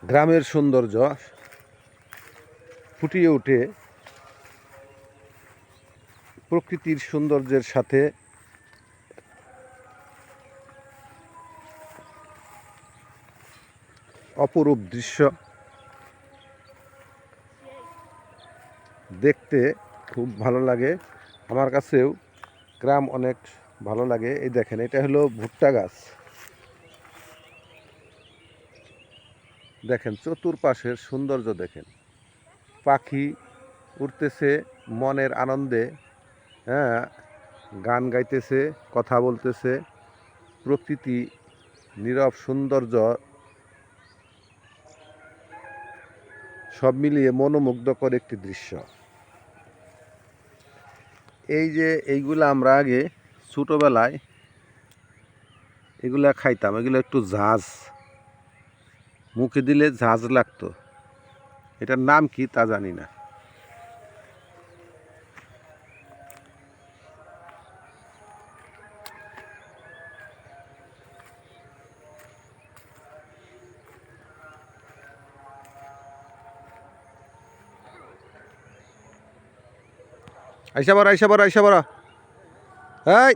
গ্রামের সৌন্দর্য ফুটিয়ে ওঠে প্রকৃতির সৌন্দর্যের সাথে। অপরূপ দৃশ্য দেখতে খুব ভালো লাগে। আমার কাছেও গ্রাম অনেক ভালো লাগে। এই দেখেন, এটা হলো ভুট্টা গাছ। দেখেন চতুর্পাশের সৌন্দর্য দেখেন, পাখি উড়তেছে মনের আনন্দে, হ্যাঁ, গান গাইতেছে, কথা বলতেছে। প্রকৃতি নীরব সৌন্দর্য সব মিলিয়ে মনোমুগ্ধকর একটি দৃশ্য। এই যে এইগুলো আমরা আগে ছোটোবেলায় এগুলা খাইতাম, এগুলো একটু ঝাঁজ, মুখে দিলে ঝাঁজ লাগতো। এটার নাম কি তা জানি না। আইসা বড়, আইসা বড়, আইসা বড়। এই